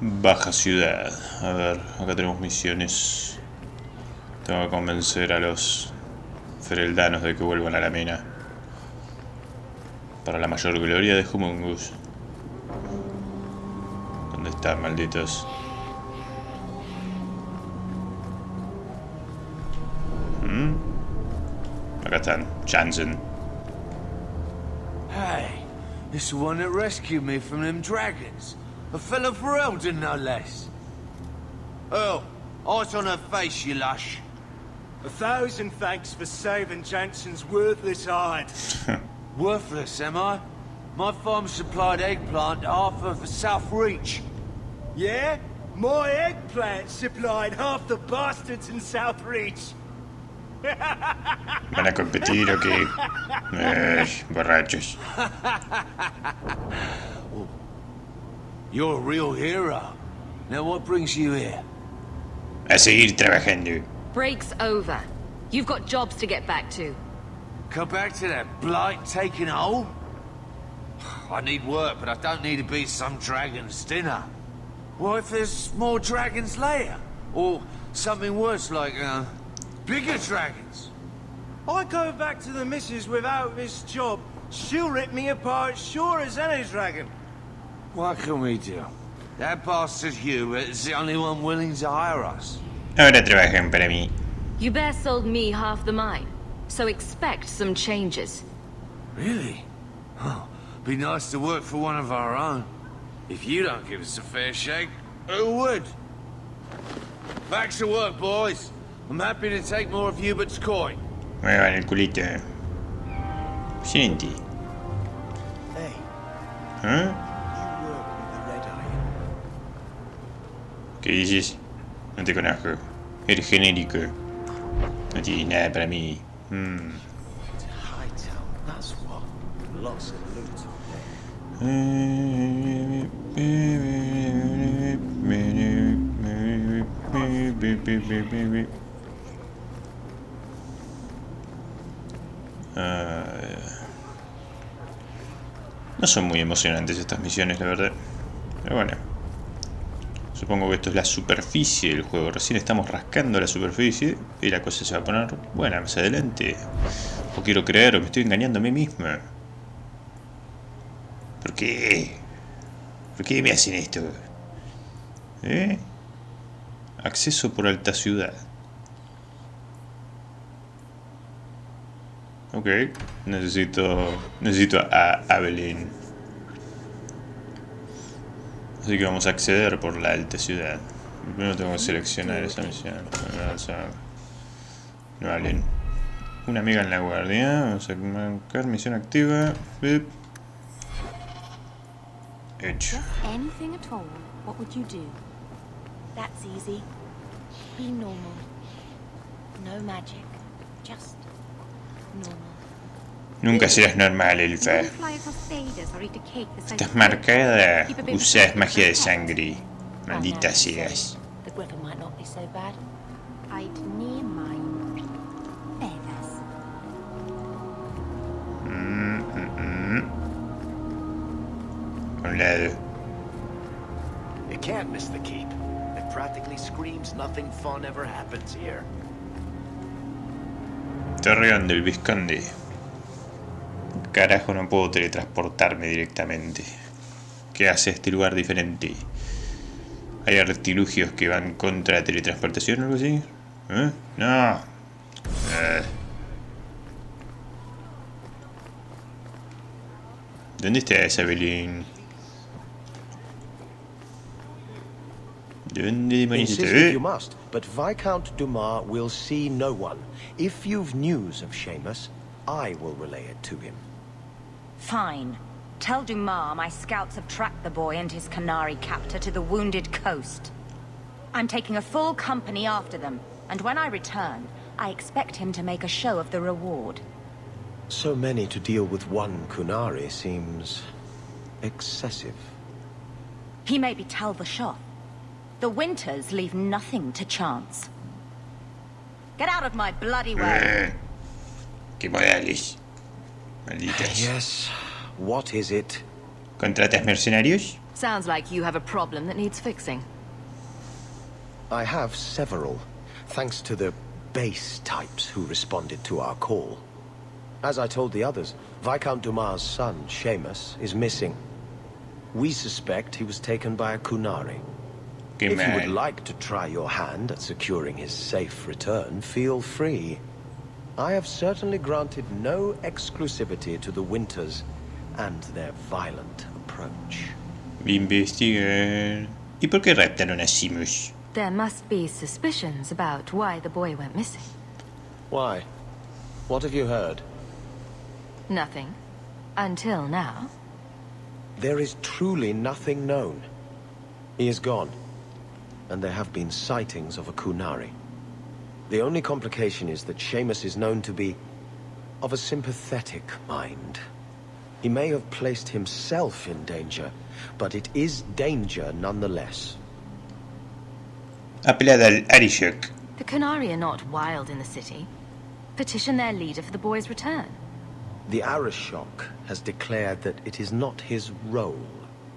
Baja ciudad. A ver, acá tenemos misiones. Tengo que convencer a los fereldanos de que vuelvan a la mina. Para la mayor gloria de Humungus. ¿Dónde están, malditos? Acá están. Jansen. Hey, it's the one that rescued me from them dragons. A fellow for Eldon, no less. Oh, eyes on her face, you lush. 1,000 thanks for saving Jansen's worthless hide. Worthless, am I? My farm supplied eggplant to half of the South Reach. Yeah? My eggplant supplied half the bastards in South Reach. ¿Van a competir o qué? Borrachos. You're a real hero. Now what brings you here? A seguir trabajando. Break's over. You've got jobs to get back to. Come back to that blight taking hold? I need work, but I don't need to be some dragon's dinner. What if there's more dragons later? Or something worse like, bigger dragons? I go back to the missus without this job. She'll rip me apart sure as any dragon. What can we do? That bastard Hubert is the only one willing to hire us. Ahora trabajan para mí. You bear sold me half the mine, so expect some changes. Really? Oh, be nice to work for one of our own. If you don't give us a fair shake, who would? Back to work, boys. I'm happy to take more of Hubert's coin. Muevan el culito. Shinty. Hey, ¿Eh? you work with the Red Eye. ¿Qué dices? No te conozco. Eres genérico. No tienes nada para mí. Hightown, that's what. Lots of loot. No son muy emocionantes estas misiones, la verdad. Pero bueno. Supongo que esto es la superficie del juego. Recién estamos rascando la superficie y la cosa se va a poner buena más adelante. O quiero creer o me estoy engañando a mí misma. ¿Por qué? ¿Por qué me hacen esto? ¿Eh? Acceso por alta ciudad. Ok. Necesito a Evelyn. Así que vamos a acceder por la alta ciudad. Primero tengo que seleccionar esa misión. No valen. Una amiga en la guardia. Vamos a marcar misión activa. Beep. Hecho. Anything at all, what would you do? That's easy. Be normal. No magic. Just normal. Nunca serás normal, Elfa. Estás marcada. Usas magia de sangre. Maldita seas. The griffin might not be so bad. I'd near mine. Feathers. A un lado. You can't miss the keep. It practically screams nothing fun ever happens here. Torreón del Vizconde. Carajo, no puedo teletransportarme directamente. ¿Qué hace este lugar diferente? ¿Hay artilugios que van contra la teletransportación o algo así? ¿Eh? No. ¿Dónde está esa Evelyn? ¿Dónde demonios está? Insist if you must, but Viscount Dumas will see no one. If you've news of Seamus, I will relay it to him. Fine. Tell Dumas my scouts have tracked the boy and his Canary captor to the wounded coast. I'm taking a full company after them, and when I return, I expect him to make a show of the reward. So many to deal with one Kunari seems excessive. He may be tell the shop. The winters leave nothing to chance. Get out of my bloody way! ¡Qué modales! Malditas. Yes. What is it? ¿Contratas mercenarios? Sounds like you have a problem that needs fixing. I have several, thanks to the base types who responded to our call. As I told the others, Viscount Dumas' son, Seamus, is missing. We suspect he was taken by a Kunari. Qué If you would mal. like to try your hand at securing his safe return, feel free. I have certainly granted no exclusivity to the Winters and their violent approach. Investigar. ¿Y por qué raptaron a Seamus? There must be suspicions about why the boy went missing. Why? What have you heard? Nothing. Until now. There is truly nothing known. He is gone, and there have been sightings of a Kunari. The only complication is that Seamus is known to be of a sympathetic mind. He may have placed himself in danger, but it is danger nonetheless. Apelada al Arishok. The Kunari are not wild in the city. Petition their leader for the boy's return. The Arishok has declared that it is not his role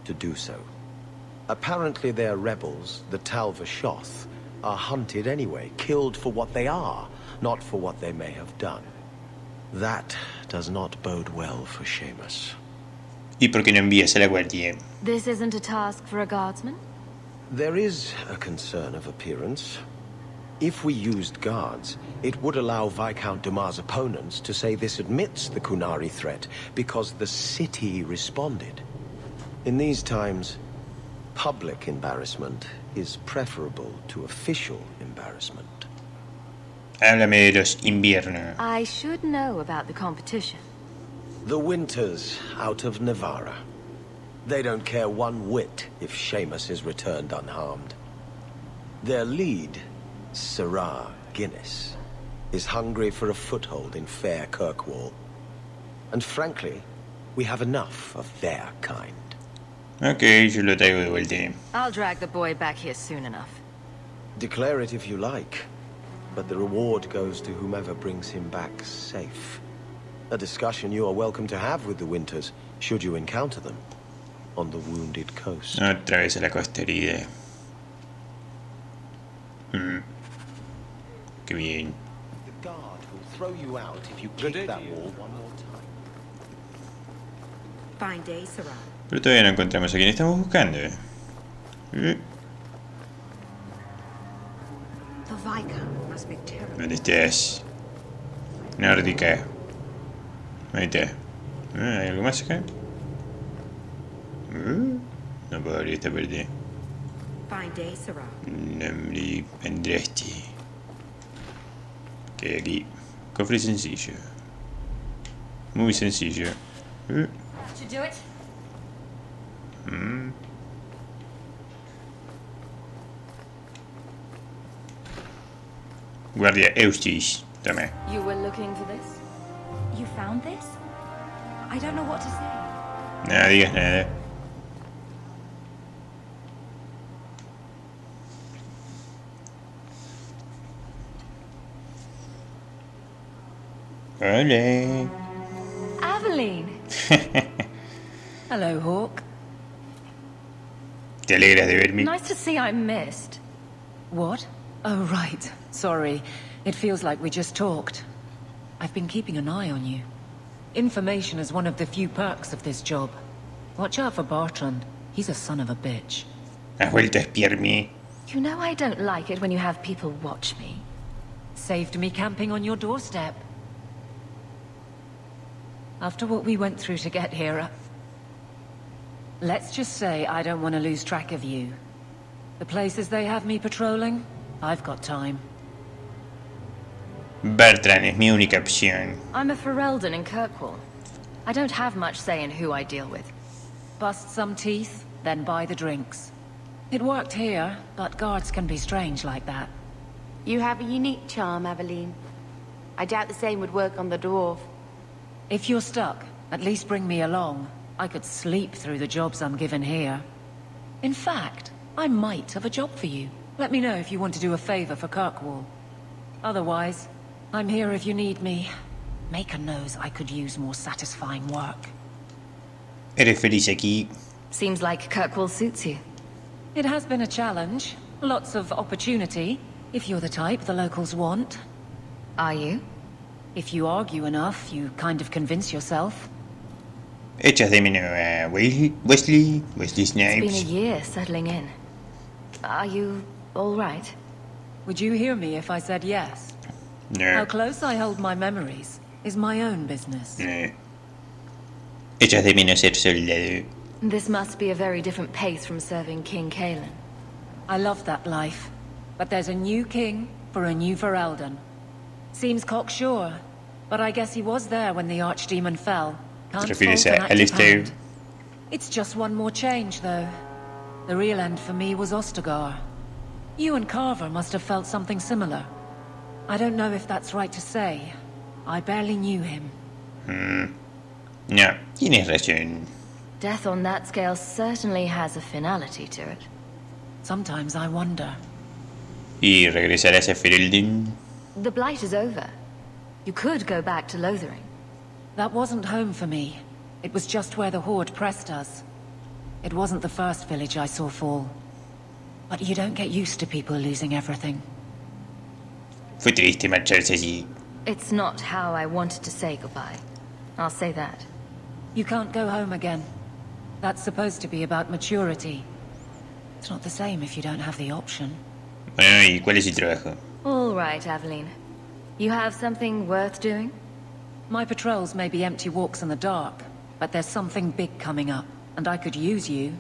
to do so. Apparently their rebels, the Talvashoth, are hunted anyway, killed for what they are, not for what they may have done. That does not bode well for Seamus. ¿Y por qué no envías a la guardia? This isn't a task for a guardsman? There is a concern of appearance. If we used guards, it would allow Viscount Dumas' opponents to say this admits the Kunari threat, because the city responded. In these times, public embarrassment is preferable to official embarrassment. Háblame de los inviernos. I should know about the competition. The Winters out of Navarra. They don't care one whit if Seamus is returned unharmed. Their lead, Sirrah Guinness, is hungry for a foothold in fair Kirkwall. And frankly, we have enough of their kind. Ok, yo lo traigo de vuelta. I'll drag the boy back here soon enough. Declare it if you like, but the reward goes to whomever brings him back safe. A discussion you are welcome to have with the Winters, should you encounter them, on the Wounded Coast. Otra vez a la costa herida. Qué bien. The guard will throw you out if you kick that wall one more time. Fine day, Sirrah. Pero todavía no encontramos a quien estamos buscando. The Viscount must be terrible. ¿Dónde estás? Nórdica. Ahí está. ¿Hay algo más acá? No puedo abrir esta parte. Fine day, Sirrah. Nombre Andraste. Que aquí. Cofre sencillo. Muy sencillo. That should do it. Guardia Eustace. Tome. You were looking for this? You found this? I don't know what to say. Nada, digas nada. Hola. Aveline! Hello, Hawk. ¿Te alegras de verme? Nice to see I'm missed. What? Oh, right. Sorry. It feels like we just talked. I've been keeping an eye on you. Information is one of the few perks of this job. Watch out for Bartrand. He's a son of a bitch. ¿Has vuelto a espiarme? You know I don't like it when you have people watch me. Saved me camping on your doorstep. After what we went through to get here, let's just say I don't want to lose track of you. The places they have me patrolling, I've got time. Bertrand es mi única opción. I'm a Ferelden in Kirkwall. I don't have much say in who I deal with. Bust some teeth, then buy the drinks. It worked here, but guards can be strange like that. You have a unique charm, Aveline. I doubt the same would work on the dwarf. If you're stuck, at least bring me along. I could sleep through the jobs I'm given here. In fact, I might have a job for you. Let me know if you want to do a favor for Kirkwall. Otherwise, I'm here if you need me. Maker knows I could use more satisfying work. Eres feliz aquí. Seems like Kirkwall suits you. It has been a challenge. Lots of opportunity, if you're the type the locals want. Are you? If you argue enough, you kind of convince yourself. Echas de menos a Wesley It's been a Snipes. year settling in. Are you all right? Would you hear me if I said yes? How No, close I hold my memories is my own business. no. Echas de menos ser soldado. This must be a very different pace from serving King Kalen. I love that life. But there's a new king for a new Ferelden. Seems cocksure, but I guess he was there when the Archdemon fell. Can't ¿Te refieres fault an a active Alistair? hand. It's just one more change, though. The real end for me was Ostagar. You and Carver must have felt something similar. I don't know if that's right to say. I barely knew him. No, tienes razón. Death on that scale certainly has a finality to it. Sometimes I wonder. ¿Y regresarás a Ferelden? The Blight is over. You could go back to Lothering. That wasn't home for me. It was just where the Horde pressed us. It wasn't the first village I saw fall. But you don't get used to people losing everything. Fue triste marcharse allí. It's not how I wanted to say goodbye. I'll say that. You can't go home again. That's supposed to be about maturity. It's not the same if you don't have the option. Bueno, ¿y cuál es el trabajo? All right, Aveline. You have something worth doing? My patrols may be empty walks in the dark, but there's something big coming up, and I could use you.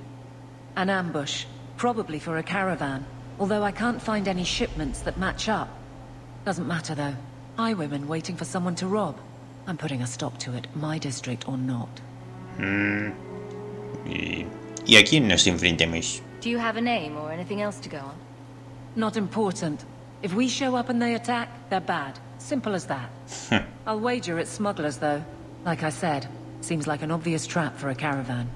An ambush, probably for a caravan, although I can't find any shipments that match up. Doesn't matter though. Highwaymen waiting for someone to rob. I'm putting a stop to it, my district or not. ¿Y a quién nos enfrentamos? Do you have a name or anything else to go on? Not important. If we show up and they attack, they're bad. Simple as that. I'll wager it's smugglers though. Like I said, seems like an obvious trap for a caravan.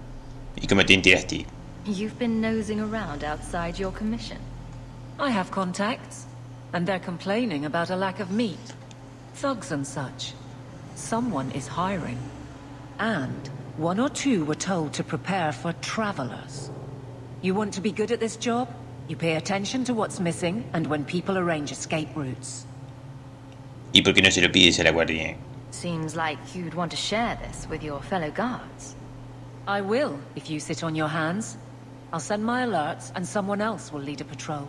¿Y cómo te enteraste? You've been nosing around outside your commission. I have contacts, and they're complaining about a lack of meat. Thugs and such. Someone is hiring. And one or two were told to prepare for travelers. You want to be good at this job? You pay attention to what's missing, and when people arrange escape routes. ¿Y por qué no se lo pides a la guardia? Seems like you'd want to share this with your fellow guards. I will, if you sit on your hands. I'll send my alerts, and someone else will lead a patrol.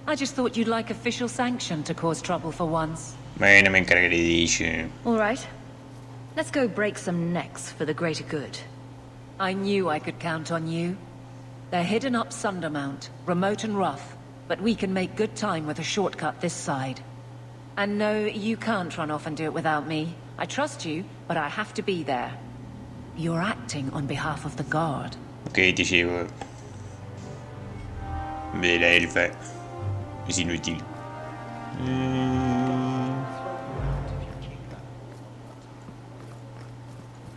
I just thought you'd like official sanction to cause trouble for once. Bueno, me encargaré de ello. All right. Let's go break some necks for the greater good. I knew I could count on you. They're hidden up Sundermount, remote and rough, but we can make good time with a shortcut this side. And no, you can't run off and do it without me. I trust you, but I have to be there. You're acting on behalf of the guard. Ok, te llevo. De la elfa. Es inútil.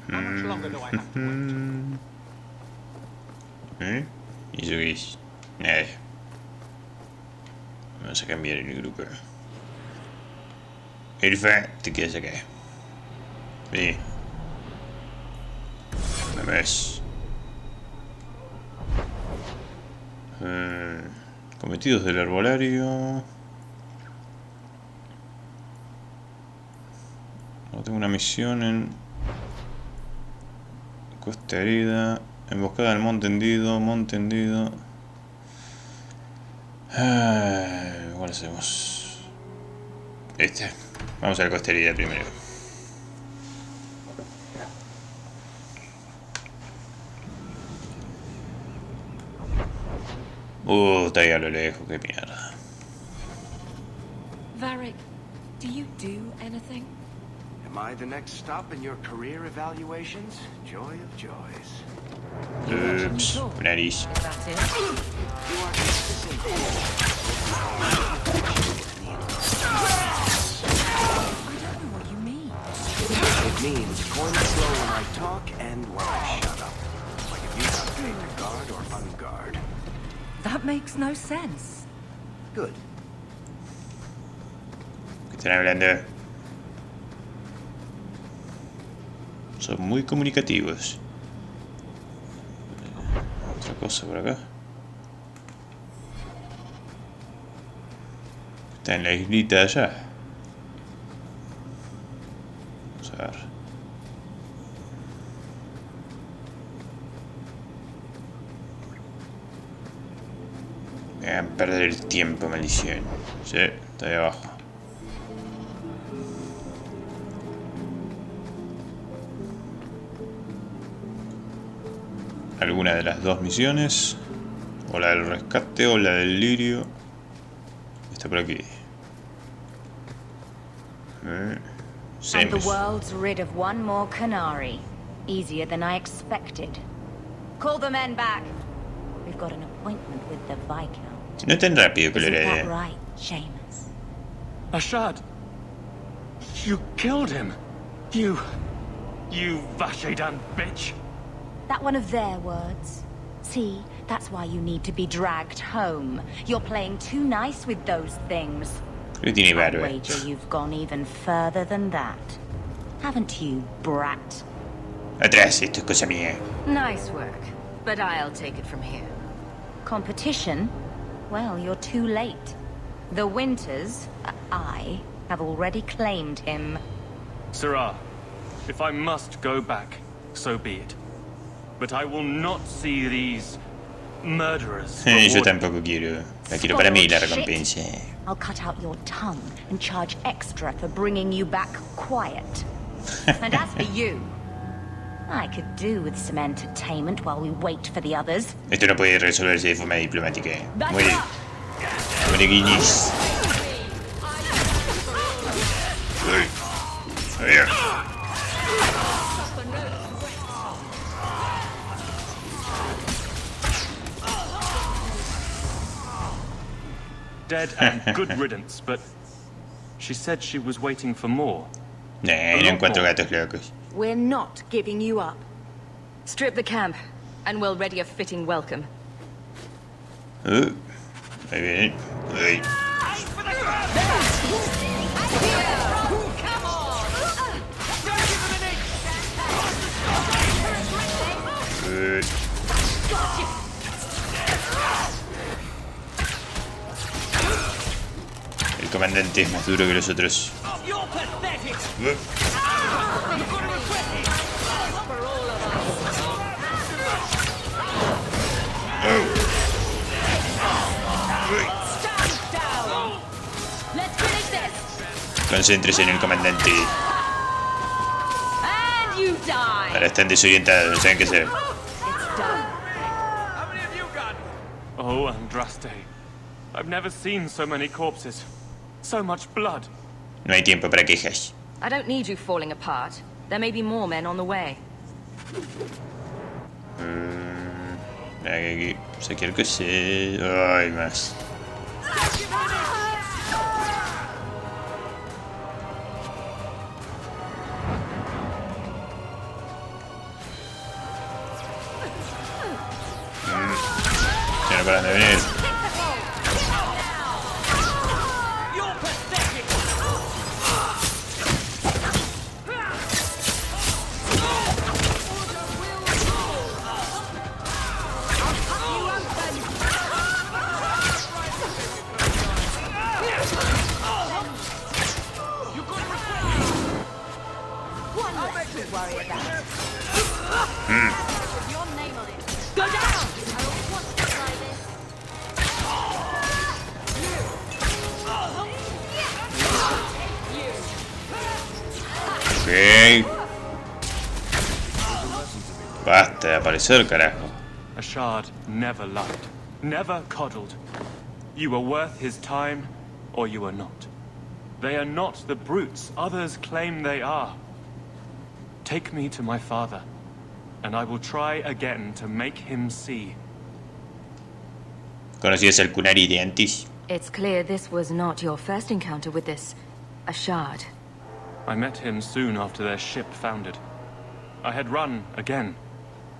How much longer do I have to wait? ¿Y eso qué es? Nada. Vamos a cambiar el grupo. Elfa, te quedas acá. Ve. Vamos. Cometidos del arbolario. No tengo una misión en Costa Herida. Emboscada del monte hendido. ¿Cuál hacemos? Este. Vamos a la Costa Herida primero. Está ahí a lo lejos, qué mierda. Varric, do you do anything? Am I the next stop in your career evaluations? Joy of joys. Ups, nariz. Is that it? You are consistent. I don't know what you mean. It means coin slow when I talk and when I shut up. Like if you got paid to guard or unguard. That makes no sense. Good. ¿Qué están hablando? Son muy comunicativos. cosa por acá. Está en la islita de allá. Vamos a ver. Me van a perder el tiempo, maldición. Sí, está ahí abajo. Alguna de las dos misiones. O la del rescate o la del lirio. Está por aquí. And the world's rid of one more Canary. Easier than I expected. Call the men back. We've got an appointment with the Viscount. No es tan rápido que lo Isn't haré. that right, Seamus? Ashad! You killed him! You Vashedan bitch! That one of their words. See, that's why you need to be dragged home. You're playing too nice with those things. Creo que tiene I barba. wager you've gone even further than that. Haven't you, brat? Atrás, esto es cosa mía. Nice work, but I'll take it from here. Competition? Well, you're too late. The Winters, I, have already claimed him. Sirrah, if I must go back, so be it. But I will not see these murderers. Yo rewarded. tampoco quiero. La quiero para mí la Spoiled recompensa. shit. I'll cut out your tongue and charge extra for bringing you back quiet. And as for you, I could do with some entertainment while we wait for the others. Esto no puede resolverse de forma diplomática. Back Muere. up. Muere Guinness. Uy. Adiós. Dead and good riddance, but she said she was waiting for more. No encuentro gatos locos. We're not giving you up. Strip the camp, and we'll ready a fitting welcome. Ahí viene. Uy. Uy. El comandante es más duro que los otros. Concéntrese en el comandante. And you die. Ahora están desorientados, no saben qué hacer. Oh, Andraste. I've never seen so many corpses. So much blood. No hay tiempo para quejas. I don't need you falling apart. There may be more men on the way. Aquí, saquear cosa. Ay, más. Ya no paran de venir. Ok. Basta de aparecer, carajo. Ashad never lied, never coddled. You were worth his time, or you are not. They are not the brutes others claim they are. Take me to my father, and I will try again to make him see. ¿Conocías al Kunari de antes? It's clear this was not your first encounter with this Ashad. I met him soon after their ship foundered. I had run again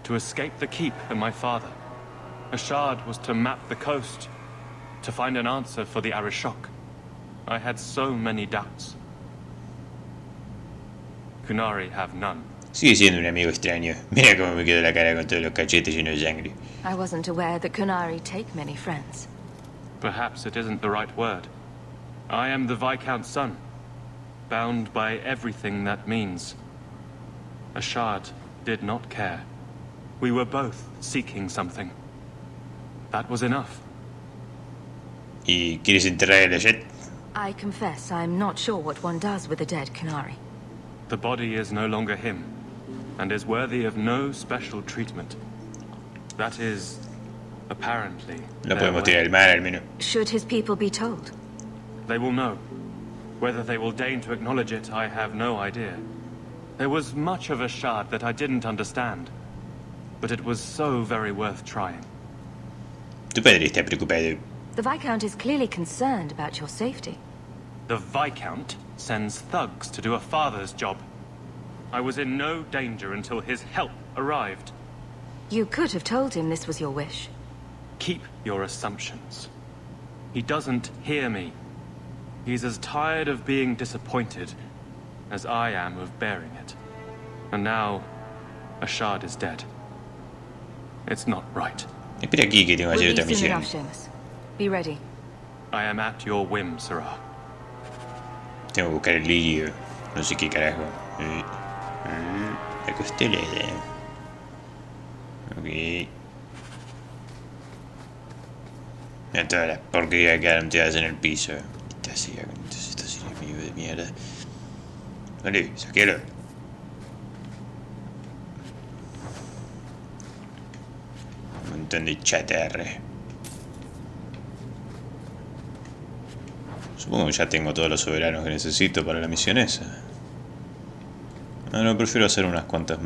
to escape the keep and my father. Ashad was to map the coast, to find an answer for the Arishok. I had so many doubts. Kunari have none. Sigue siendo un amigo extraño. Mira cómo me quedó la cara con todos los cachetes llenos de sangre. I wasn't aware that Kunari take many friends. Perhaps it isn't the right word. I am the Viscount's son, bound by everything that means. Ashard did not care. We were both seeking something. That was enough. ¿Y quieres enterrar a la Jet? I confess I'm not sure what one does with a dead Kunari. The body is no longer him, and is worthy of no special treatment. That is, apparently. No podemos tirar el mar al menos. Should his people be told? They will know. Whether they will deign to acknowledge it, I have no idea. There was much of Ashard that I didn't understand, but it was so very worth trying. Tu padre está preocupado. The Viscount is clearly concerned about your safety. The Viscount sends thugs to do a father's job. I was in no danger until his help arrived. You could have told him this was your wish. Keep your assumptions. He doesn't hear me. He's as tired of being disappointed as I am of bearing it. And now, Ashard is dead. It's not right. Espera aquí que tengo que hacer otra We'll be soon misión. enough, Seamus. Be ready. I am at your whim, Sirrah. Tengo que buscar el lirio. No sé qué carajo. La costelera. Ok. Mira todas las porquerías que quedaron tiradas en el piso. Entonces esto sería medio de mierda. Vale, saquéalo. Un montón de chatarra. Supongo que ya tengo todos los soberanos que necesito para la misión esa. No, prefiero hacer unas cuantas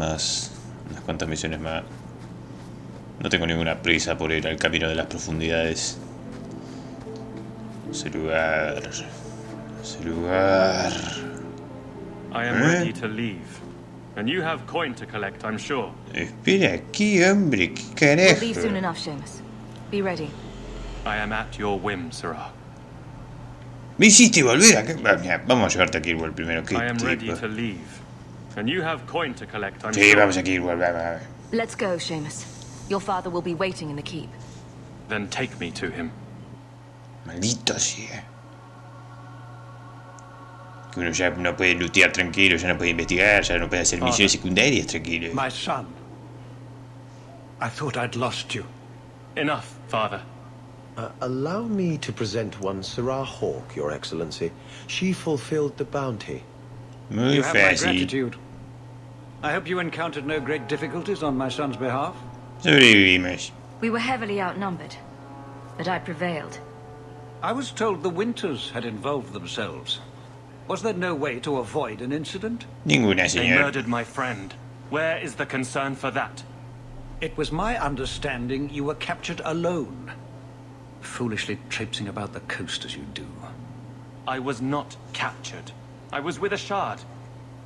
misiones más. No tengo ninguna prisa por ir al camino de las profundidades. Ese lugar. I am ready to leave. And you have coin to collect, I'm sure. Espera aquí, hombre, qué We'll leave carajo. soon enough, Seamus. Be ready. I am at your whim, Sirrah. Me hiciste volver acá. Vamos a llevarte a Kirwell primero. ¿Qué I am ready tipo? to leave. And you have coin to collect, I'm Sí, sure. vamos a Kirwell, vamos. Let's go, Seamus. Your father will be waiting in the keep. Then take me to him. Maldito sea. Que uno ya no puede lootear tranquilo, ya no puede investigar, ya no puede hacer misiones secundarias tranquilo. My son. I thought I'd lost you. Enough, father. Allow me to present one Sirrah Hawk, Your Excellency. She fulfilled the bounty. Muy You have my fácil. gratitude. I hope you encountered no great difficulties on my son's behalf. Sobrevivimos. We were heavily outnumbered, but I prevailed. I was told the Winters had involved themselves. Was there no way to avoid an incident? Ninguna, They señor. murdered my friend. Where is the concern for that? It was my understanding you were captured alone. Foolishly traipsing about the coast as you do. I was not captured. I was with Ashard.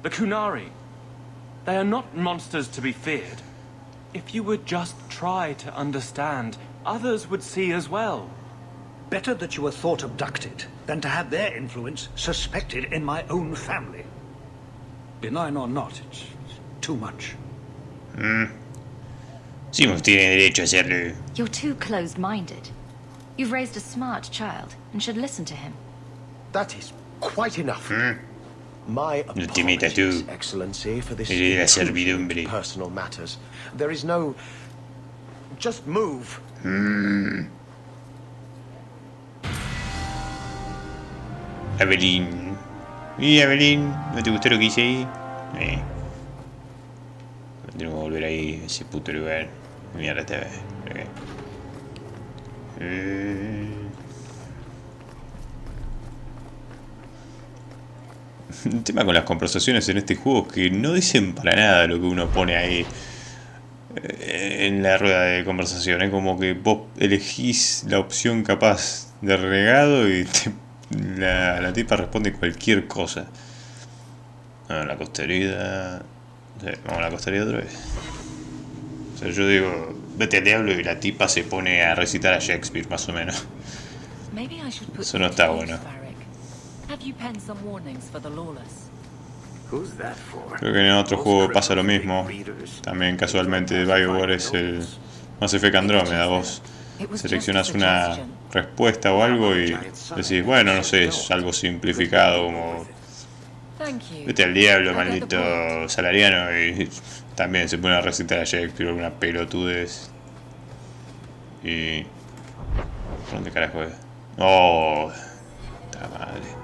The Kunari. They are not monsters to be feared. If you would just try to understand, others would see as well. Better that you were thought abducted than to have their influence suspected in my own family. Benign or not, it's too much. Simos tiene derecho a hacerlo. You're too closed-minded. You've raised a smart child and should listen to him. That is quite enough. My No te metas tú. apologies, Excellency, for this Eres la intrusion servidumbre. into personal matters. There is no... Just move. Evelyn. ¿Y Evelyn? ¿No te gustó lo que hice ahí? Tenemos que volver ahí, a ese puto lugar. Mierda, esta vez. Okay. El tema con las conversaciones en este juego es que no dicen para nada lo que uno pone ahí en la rueda de conversación. Es como que vos elegís la opción capaz de regado y la tipa responde cualquier cosa. La costería. Sí, vamos a la costería otra vez. O sea, yo digo, vete al diablo y la tipa se pone a recitar a Shakespeare, más o menos. Maybe I should put Eso no you está to bueno. use, Varric. Have you penned some warnings for the lawless? Creo que en otro juego pasa lo mismo. También casualmente BioWare es el Mass Effect Andrómeda. Vos seleccionás una respuesta o algo y decís, bueno, no sé, es algo simplificado como vete al diablo, maldito salariano, y también se pone a recitar a Shakespeare una pelotudez. Y... ¿por dónde carajo es? ¡Oh! ¡Ta madre!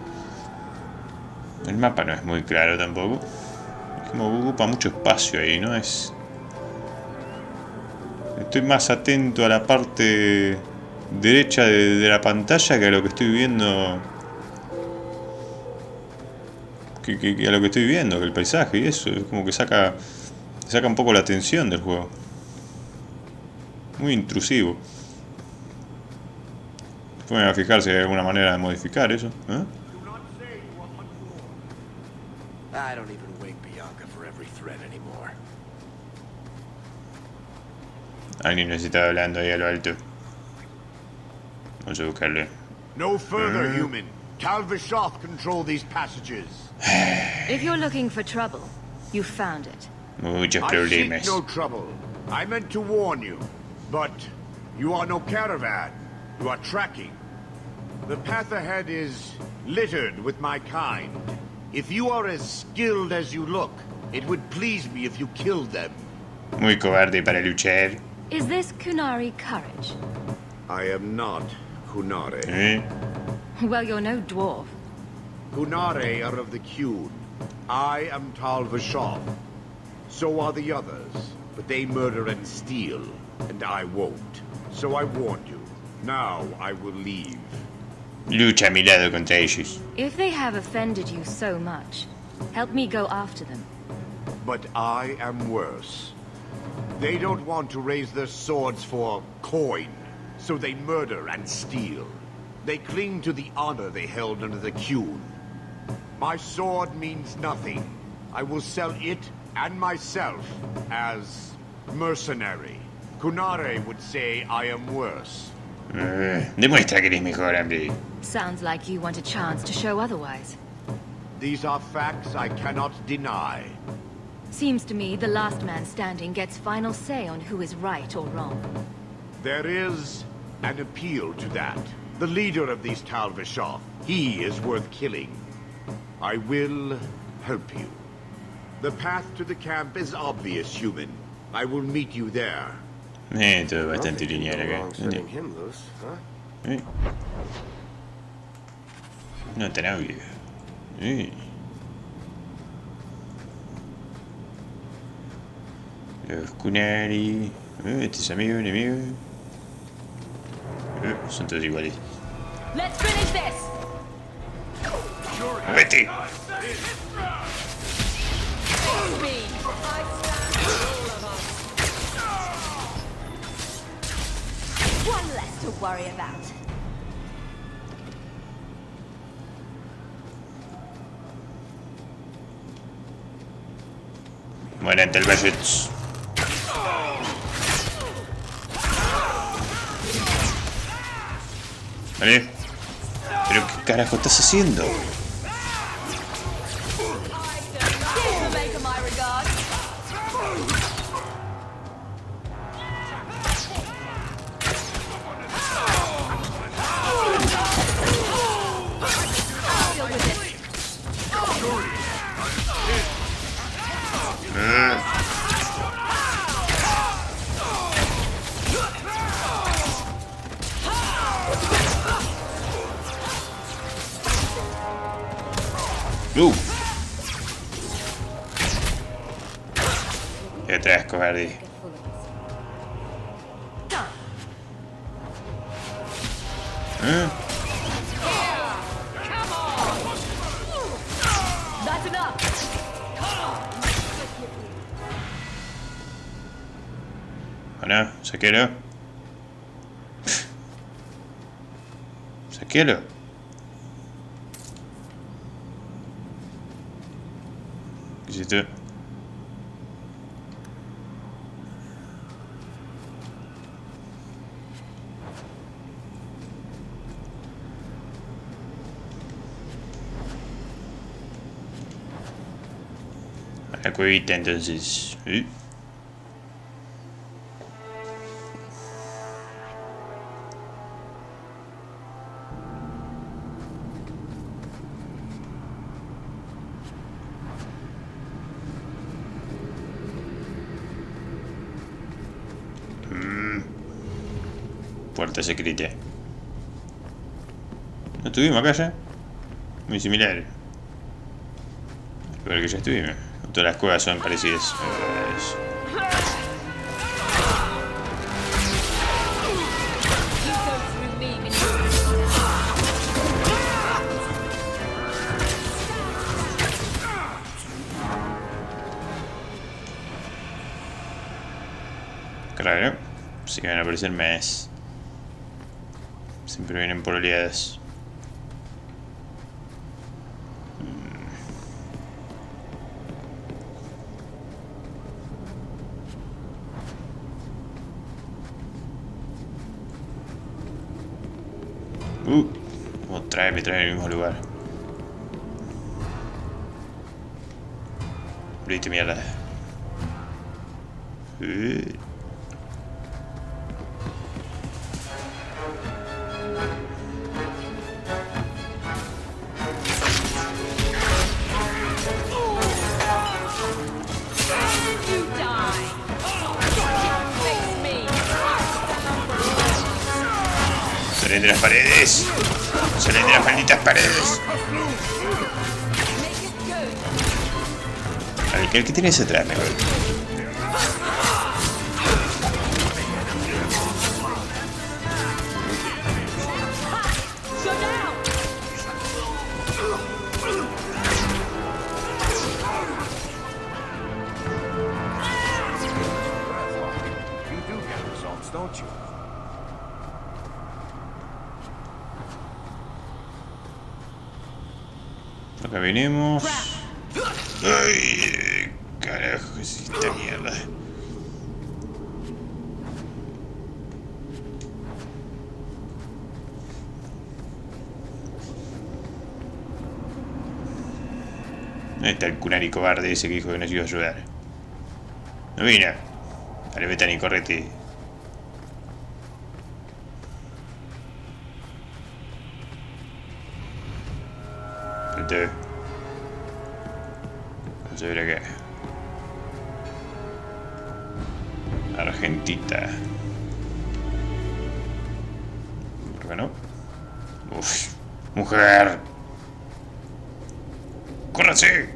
El mapa no es muy claro tampoco. Es como que ocupa mucho espacio ahí, ¿no? Estoy más atento a la parte derecha de la pantalla que a lo que estoy viendo. Que a lo que estoy viendo, que el paisaje y eso. Es como que saca un poco la atención del juego. Muy intrusivo. Después me voy a fijar si hay alguna manera de modificar eso. ¿Eh? I don't even wake Bianca for every threat anymore. Alguien necesita hablando ahí a lo alto. Vamos a buscarle. No further, human. Tal Vishoth control these passages. If you're looking for trouble, you found it. Muchos I seek problemas. no trouble. I meant to warn you, but you are no caravan. You are tracking. The path ahead is littered with my kind. If you are as skilled as you look, it would please me if you killed them. Muy cobarde para luchar. Is this Kunari courage? I am not Kunare. ¿Eh? Well, you're no dwarf. Kunare are of the Qun. I am Tal Vishoth. So are the others, but they murder and steal, and I won't. So I warned you. Now I will leave. Lucha a mi lado contra ellos. If they have offended you so much, help me go after them. But I am worse. They don't want to raise their swords for coin, so they murder and steal. They cling to the honor they held under the Qun. My sword means nothing. I will sell it and myself as mercenary. Kunare would say I am worse. Demuestra que eres mejor, hombre. Sounds like you want a chance to show otherwise. These are facts I cannot deny. Seems to me the last man standing gets final say on who is right or wrong. There is an appeal to that. The leader of these Tal Vishoth, he is worth killing. I will help you. The path to the camp is obvious, human. I will meet you there. Todo bastante lineal acá. No tan obvio. Los Kunari. Este es amigo, enemigo. Son todos iguales. Let's finish this. Vete. One less to worry about. Mueren Telvallets. Vale. ¿Pero qué carajo estás haciendo? ¿Qué traes, cobarde? That's enough. Bueno, saquelo. Saquelo. ¿Qué hiciste? la cuevita entonces. Puerta secreta. ¿No estuvimos acá ya? Muy similar. Espero que ya estuvimos. Todas las cuevas son parecidas. Claro. Sí que van a aparecer más. Siempre vienen por oleadas. Otra vez me trae al mismo lugar. Brito mierda. ¡Salen de las paredes! ¡Salen de las malditas paredes! A ver, ¿qué tienes atrás mejor? Acá venimos. Ay, carajo, es esta mierda. ¿Dónde está el Kunari cobarde ese que dijo que nos iba a ayudar? No vino. Dale, vete ni correte. Vamos a ver acá. Argentita. ¿Por qué no? Uf, mujer. ¡Córrase!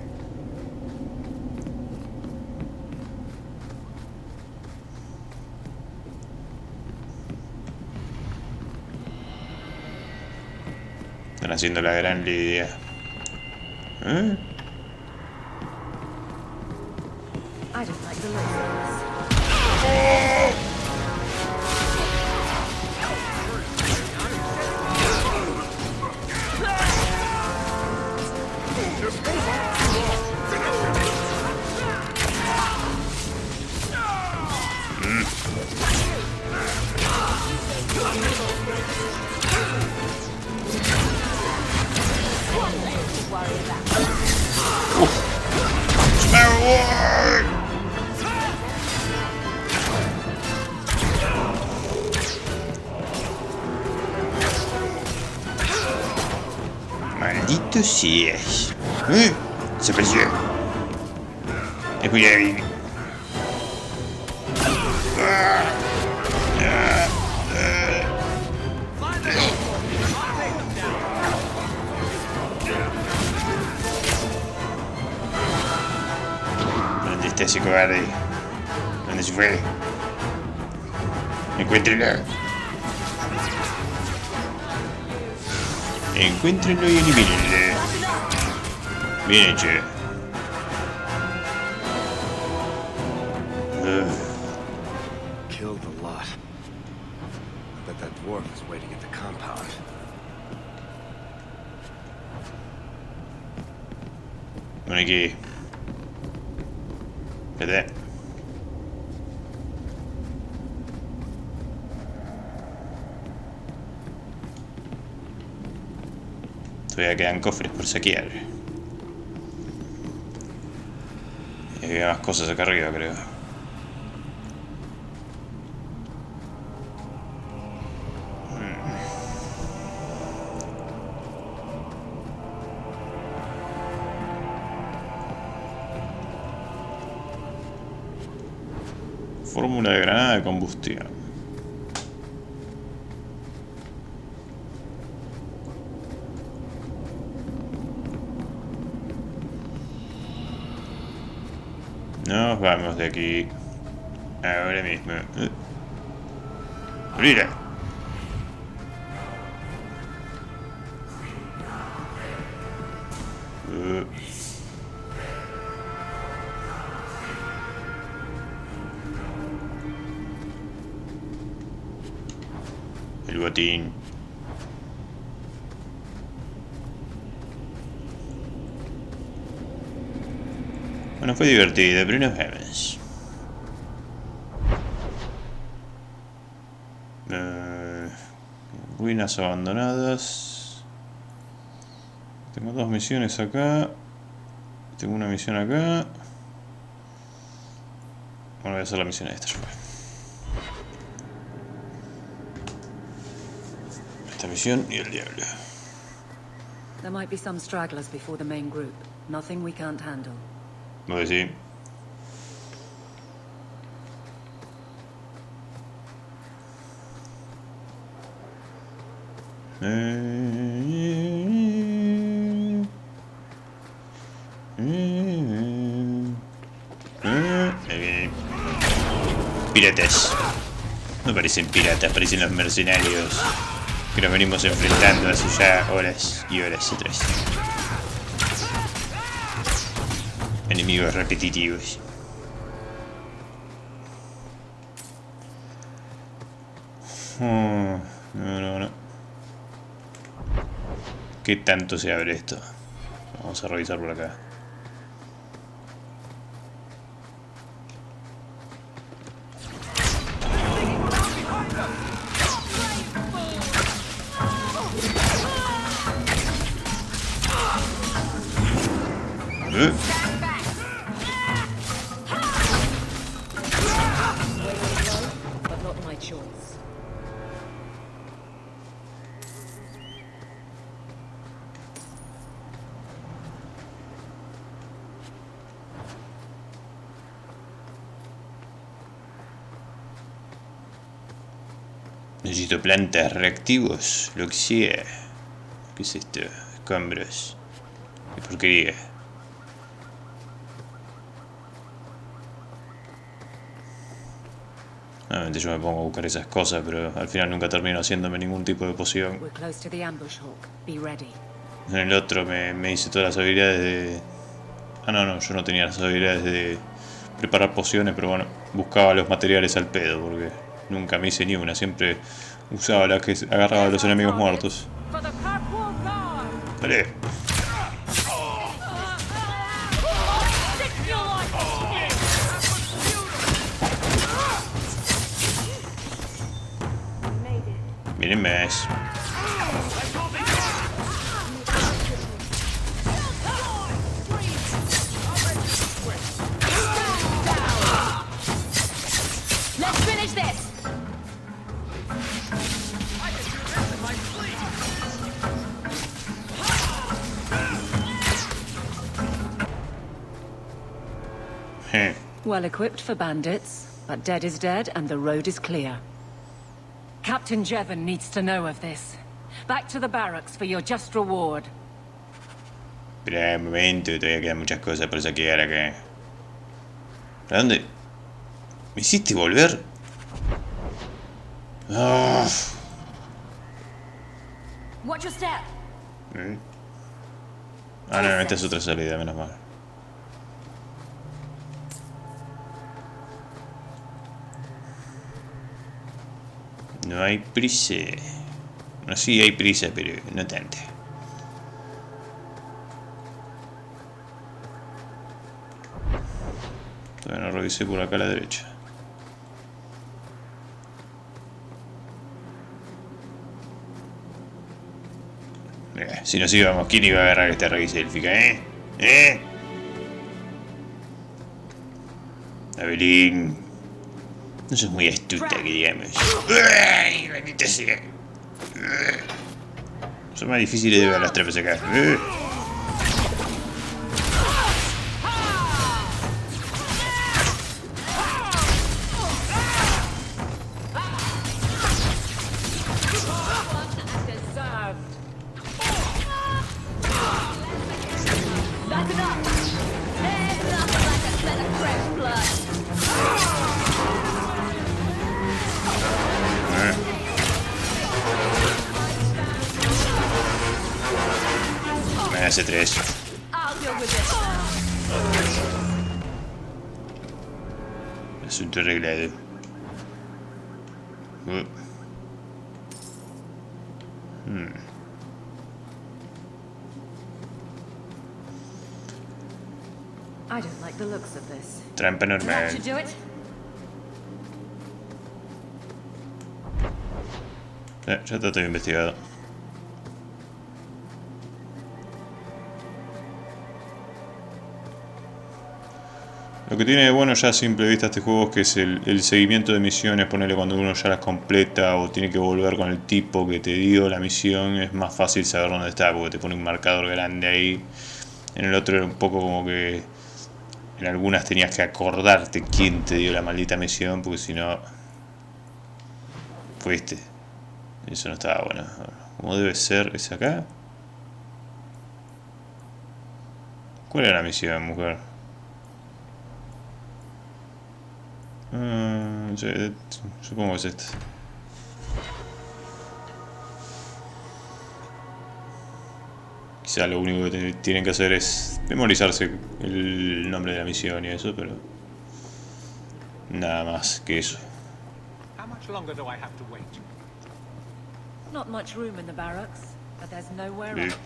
Están haciendo la gran lidia. ¿Eh? I don't like the look of Maldito seas. Desapareció. Es muy débil. ¿Dónde está ese cobarde? ¿Dónde se fue? Encuéntrenlo. Encuéntrenlo y elimínenlo. Bien hecho. Killed a lot. I bet that dwarf is waiting at the compound. Bueno, aquí. Espérate. Todavía quedan cofres por saquear. Había más cosas acá arriba, creo. Fórmula de granada de combustión. Nos vamos de aquí. Ahora mismo. ¡Mira! El botín. Bueno, fue divertido, pero nos vemos. Ruinas abandonadas. Tengo dos misiones acá. Tengo una misión acá. Bueno, voy a hacer la misión esta. Esta misión y el diablo. There might be some stragglers before the main group. Nothing we can't handle. Pues sí. Piratas. No parecen piratas, parecen los mercenarios que nos venimos enfrentando hace ya horas y horas atrás. Enemigos repetitivos. No. ¿Qué tanto se abre esto? Vamos a revisar por acá. But not my choice. Necesito plantas, reactivos, lo que sea. ¿Qué es esto? Escombros. Qué porquería. Normalmente yo me pongo a buscar esas cosas, pero al final nunca termino haciéndome ningún tipo de poción. We're close to the ambush, Hawk. Be ready. En el otro me hice todas las habilidades de... Ah, no, yo no tenía las habilidades de preparar pociones, pero bueno, buscaba los materiales al pedo, porque nunca me hice ni una, siempre usaba la que agarraba a los enemigos muertos. Dale. Miren más. Let's finish this. Well equipped for bandits, but dead is dead and the road is clear. Captain Jevon needs to know of this. Back to the barracks for your just reward. Espera un momento, todavía quedan muchas cosas por saquear acá. ¿Para dónde? ¿Me hiciste volver? Oh. Watch your step. Ah, no, esta es otra salida, menos mal. No hay prisa. Bueno, sí hay prisa, pero no tanto. Todavía no revisé por acá a la derecha. Si nos íbamos, ¿quién iba a agarrar esta raíz élfica, Evelyn. No sos muy astuta, que digamos. ¡Ay, maldita sea! Son más difíciles de ver las trampas acá. Me hace 3. Asunto arreglado. I don't like the looks of this. Trampa normal. That should do it. Ya está todo investigado. Lo que tiene de bueno ya a simple vista este juego es que es el seguimiento de misiones. Ponerle cuando uno ya las completa o tiene que volver con el tipo que te dio la misión, es más fácil saber dónde está porque te pone un marcador grande ahí. En el otro era un poco como que en algunas tenías que acordarte quién te dio la maldita misión, porque si no fuiste. Eso no estaba bueno. ¿Cómo debe ser? ¿Es acá? ¿Cuál era la misión, mujer? Supongo que es esta. Quizá lo único que tienen que hacer es memorizarse el nombre de la misión y eso, pero nada más que eso. How much longer do I have to wait? Not much room in the barracks, but there's nowhere else.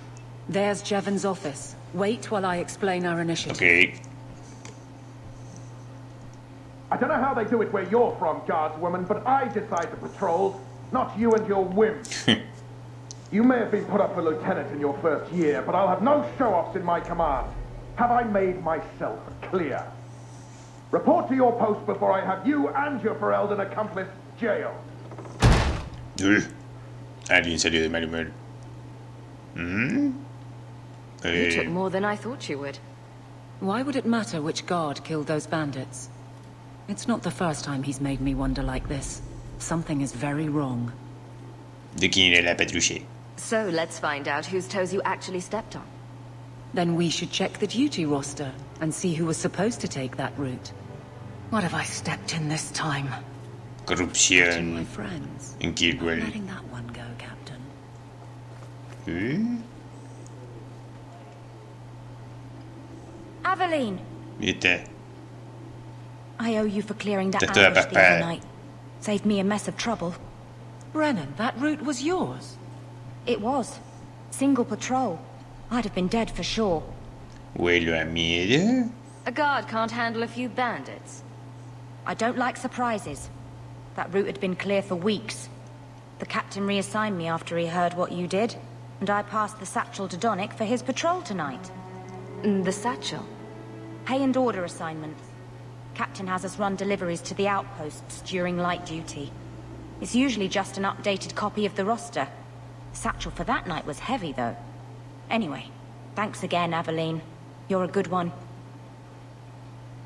There's Jevon's office. Wait while I explain our initiative. Okay. I don't know how they do it where you're from, guardswoman, but I decide the patrols, not you and your whims. You may have been put up for lieutenant in your first year, but I'll have no show-offs in my command. Have I made myself clear? Report to your post before I have you and your Ferelden accomplice jailed. Alguien salió de mal humor. You took more than I thought you would. Why would it matter which guard killed those bandits? It's not the first time he's made me wonder like this. Something is very wrong. ¿De quién era la patrulla? So let's find out whose toes you actually stepped on. Then we should check the duty roster and see who was supposed to take that route. What have I stepped in this time? Corrupción. My friends. En Kirkwell. Not letting that one go, Captain. Aveline! ¿Viste? I owe you for clearing that Te estoy ambush the other apapada. night. Saved me a mess of trouble. Brennan, that route was yours. It was. Single patrol. I'd have been dead for sure. Huelo a miedo. A guard can't handle a few bandits. I don't like surprises. That route had been clear for weeks. The captain reassigned me after he heard what you did, and I passed the satchel to Donick for his patrol tonight. The satchel? Pay and order assignments. Captain has us run deliveries to the outposts during light duty. It's usually just an updated copy of the roster. The satchel for that night was heavy, though. Anyway, thanks again, Aveline. You're a good one.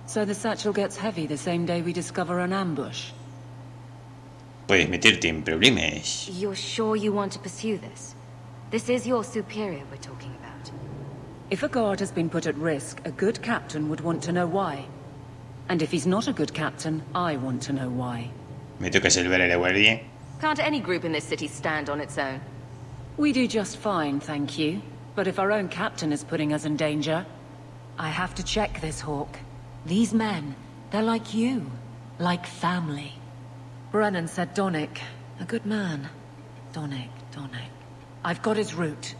So the satchel gets heavy the same day we discover an ambush. Puedes meterte en problemas. You're sure you want to pursue this? This is your superior we're talking about. If a guard has been put at risk, a good captain would want to know why. And if he's not a good captain, I want to know why. Me toca salvar a la guardia. Can't any group in this city stand on its own? We do just fine, thank you. But if our own captain is putting us in danger, I have to check this, Hawk. These men, they're like you. Like family. Brennan said Donick. A good man. Donick. I've got his route.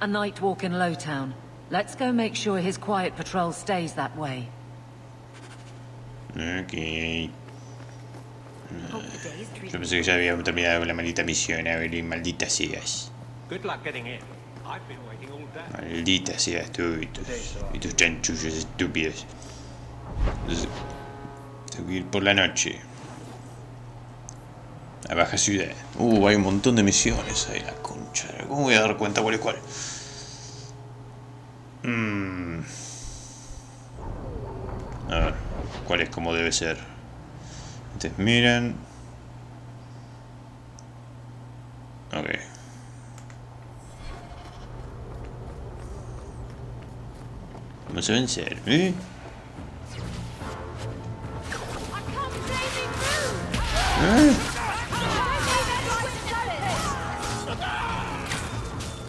A night walk in Lowtown. Let's go make sure his quiet patrol stays that way. Ok. Yo pensé que ya habíamos terminado con la maldita misión, Evelyn. Maldita seas. Good luck getting in. I've been waiting all day. Maldita seas tú y tus chanchullos estúpidos. Entonces, Tengo que ir por la noche. A Baja Ciudad. Hay un montón de misiones ahí, la concha. ¿Cómo voy a dar cuenta cuál es cuál? A ver, cuál es como debe ser. Entonces, miren. Ok. Vamos a vencer, ¿eh?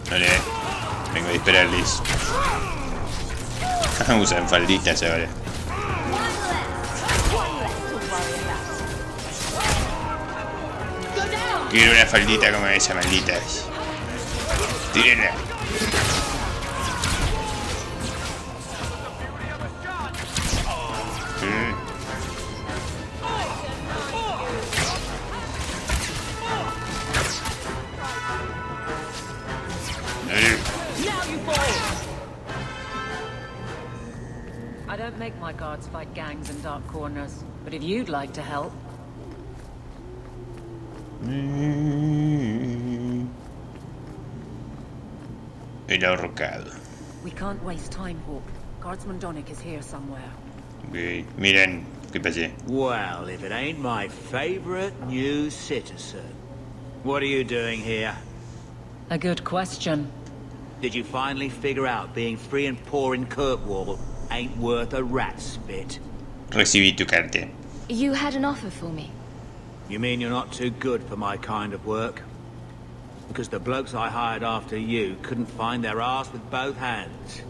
Vale, vengo a dispararles. Usan falditas ahora. Quiero una faldita como esa, malditas. Tírenla. I don't make my guards fight gangs in dark corners, but if you'd like to help... El ahorcado. We can't waste time, Hawk. Guardsman Donick is here somewhere. Okay. Miren, ¿qué pasé? Well, if it ain't my favorite new citizen. What are you doing here? A good question. Did you finally figure out being free and poor in Kirkwall ain't worth a rat's spit? Recibí tu carta. You had an offer for me. You mean you're not too good for my kind of work? Because the blokes I hired after you couldn't find their arse with both hands.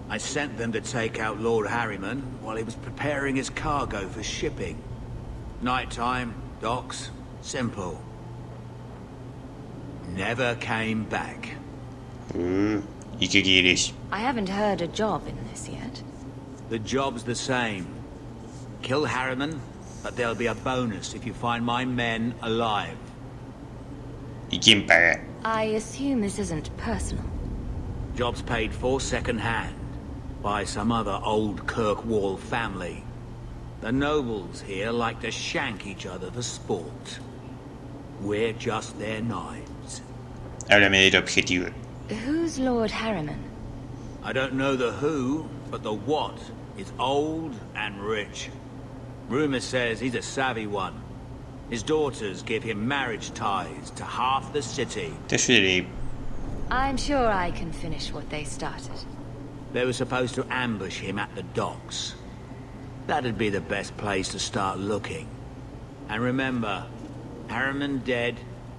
I sent them to take out Lord Harriman while he was preparing his cargo for shipping. Nighttime, docks, simple. Never came back. ¿Y qué quieres? I haven't heard a job in this yet. The job's the same. Kill Harriman, but there'll be a bonus if you find my men alive. ¿Y quién paga? I assume this isn't personal. Job's paid for second-hand by some other old Kirkwall family. The nobles here like to shank each other for sport. We're just their knives. Háblame del objetivo. Who's Lord Harriman? I don't know the who, but the what is old and rich. Rumor says he's a savvy one. His daughters give him marriage ties to half the city. Te ayudaré. I'm sure I can finish what they started. They were supposed to ambush him at the docks. That'd be the best place to start looking. And remember, Harriman dead,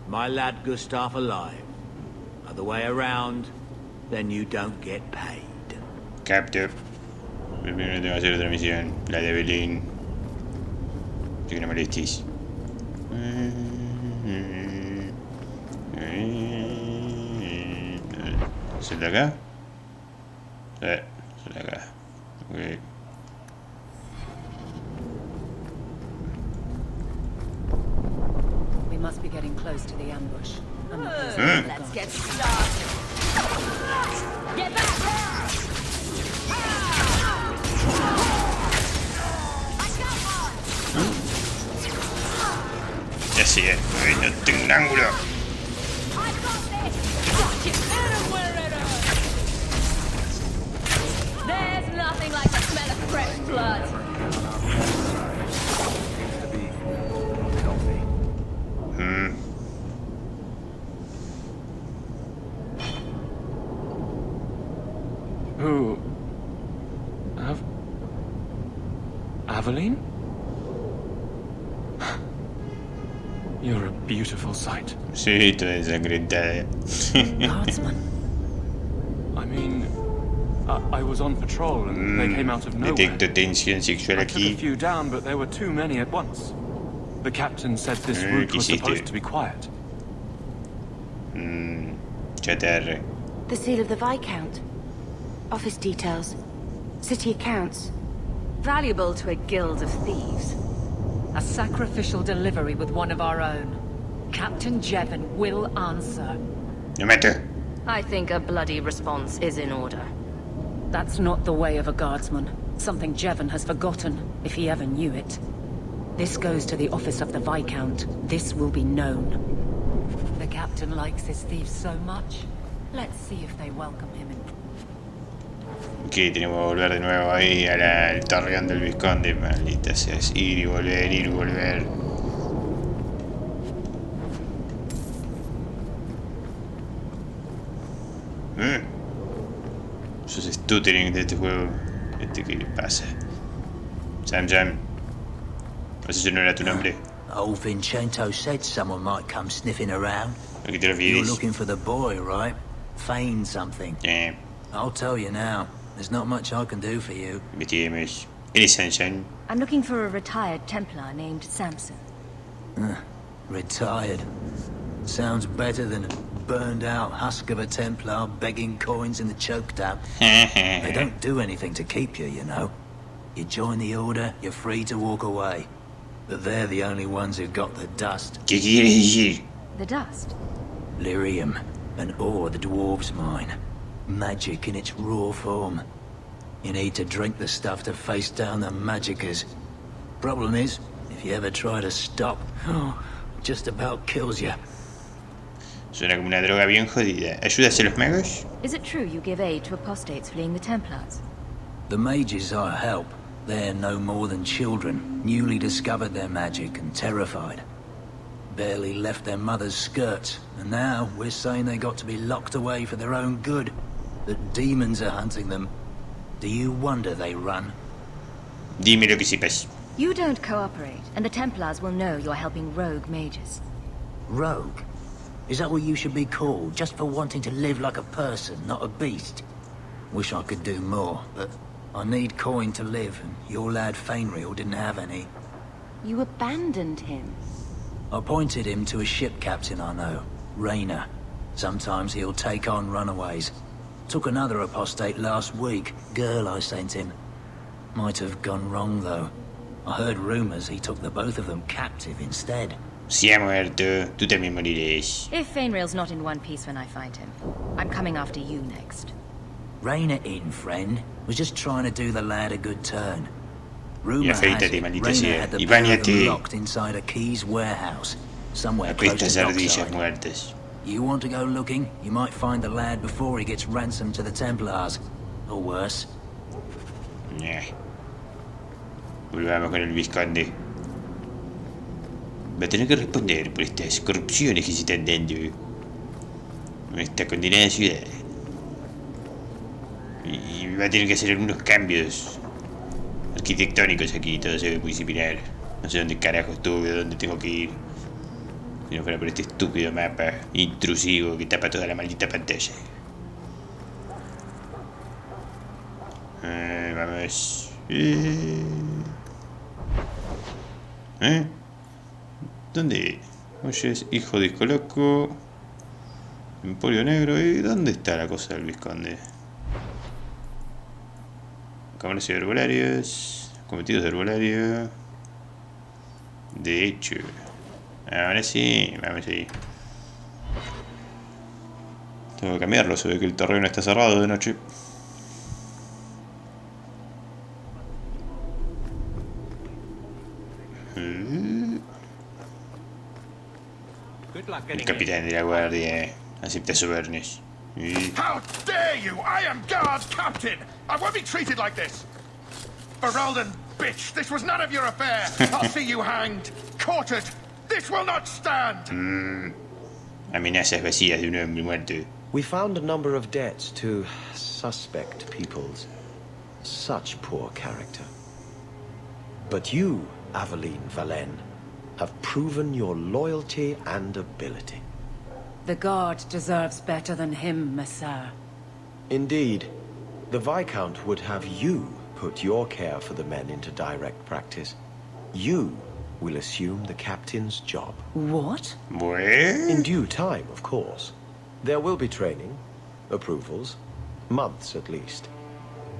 my lad Gustav alive. Other way around, then you don't get paid. Captain. Primero tengo que hacer otra misión. La de Belén. Así que no molestes. ¿Es el de acá? Sí, es el de acá. Ok. We must be getting close to the ambush. Let's get started. Get back! Ya sé, no tengo un ángulo. There's nothing like the smell of fresh blood. Who? Aveline? You're a beautiful sight. Sí, toda ensangrentada. Guardsman. I mean, I was on patrol and they came out of nowhere. Detecto tensión sexual I took aquí. a few down, but there were too many at once. The captain said this route was supposed to be quiet. Chatarra. The seal of the Viscount. Office details. City accounts. Valuable to a guild of thieves. A sacrificial delivery with one of our own. Captain Jevon will answer. No matter. I think a bloody response is in order. That's not the way of a guardsman. Something Jevon has forgotten, if he ever knew it. This goes to the office of the Viscount. This will be known. The captain likes his thieves so much. Let's see if they welcome him in. Ok, tenemos que volver de nuevo ahí al torreón del Vizconde. Maldita sea, es ir y volver, ir y volver. Eso es stuttering de este juego. ¿Qué le pasa? Sam. ¿Ese no era tu nombre? Old Vincento said someone might come sniffing around. ¿A qué te You're refieres? looking for the boy, right? Feign something. Yeah. I'll tell you now. There's not much I can do for you. Investigemos. ¿Eres Sunshine? I'm looking for a retired Templar named Samson. Retired. Sounds better than a burned-out husk of a Templar begging coins in the choke tap. They don't do anything to keep you, you know. You join the Order, you're free to walk away. But they're the only ones who've got the dust. ¿Qué quieres decir? The dust? Lyrium, an ore the dwarves mine. Magic in its raw form. You need to drink the stuff to face down the magicers. Problem is, if you ever try to stop, just about kills you. Suena como una droga bien jodida. ¿Ayudas a los magos? Is it true you give aid to apostates fleeing the Templars? The mages I help, they're no more than children, newly discovered their magic and terrified. Barely left their mother's skirts, and now we're saying they got to be locked away for their own good. That demons are hunting them. Do you wonder they run? Dime lo que sepas. You don't cooperate, and the Templars will know you're helping rogue mages. Rogue? Is that what you should be called, just for wanting to live like a person, not a beast? Wish I could do more, but I need coin to live, and your lad Fainriel didn't have any. You abandoned him. I pointed him to a ship captain I know, Rayner. Sometimes he'll take on runaways. Took another apostate last week, girl I sent him. Might have gone wrong though. I heard rumors he took the both of them captive instead. Si ha muerto, tú también morirás. If Fainriel's not in one piece when I find him, I'm coming after you next. Rayner in, friend. Was just trying to do the lad a good turn. Rumor Y has afeítate, it, maldita Rayner sea. had the Y pair of them báñate. locked inside a Keys warehouse, somewhere close Aquestas to ardillas Dockside. muertas. You want to go looking? You might find the lad before he gets ransomed to the Templars. Or worse. Nah. Volvamos con el Vizconde. Va a tener que responder por estas corrupciones que se están dando en esta condenada ciudad. Y va a tener que hacer algunos cambios arquitectónicos aquí. Todo se ve muy similar. No sé dónde carajo estuve, dónde tengo que ir. Si no fuera por este estúpido mapa intrusivo que tapa toda la maldita pantalla. Vamos. ¿Dónde? Oye, es hijo de Coloco. Emporio Negro. ¿Y dónde está la cosa del Vizconde? Comercio de herbolarios. Cometidos de herbolario. De hecho. Ahora sí, vamos ahí. Tengo que cambiarlo, se ve que el terreno está cerrado de noche. El capitán de la guardia acepta sobornos. How dare you! I am guard captain! I won't be treated like this! Ferelden, bitch! This was none of your affair! I'll see you hanged! Quartered! This will not stand! Amenazas vacías de un hombre muerto. We found a number of debts to suspect peoples. Such poor character. But you, Aveline Valen, have proven your loyalty and ability. The guard deserves better than him, Messire. Indeed. The Viscount would have you put your care for the men into direct practice. You will assume the captain's job. What? In due time, of course. There will be training, approvals, months at least.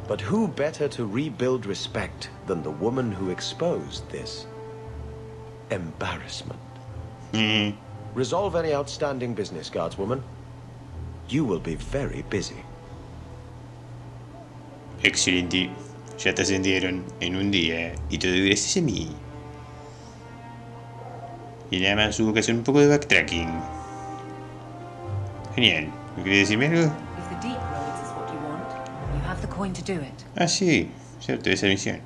But who better to rebuild respect than the woman who exposed this embarrassment? Resolve any outstanding business, guardswoman. You will be very busy. Excelente. Ya te ascendieron en un día y todo gracias a mí. Y nada más hubo que hacer un poco de backtracking. Genial. ¿Me quería decirme algo? If the deep roads is what you want, you have the coin to do it. Ah, sí. Cierto, esa misión.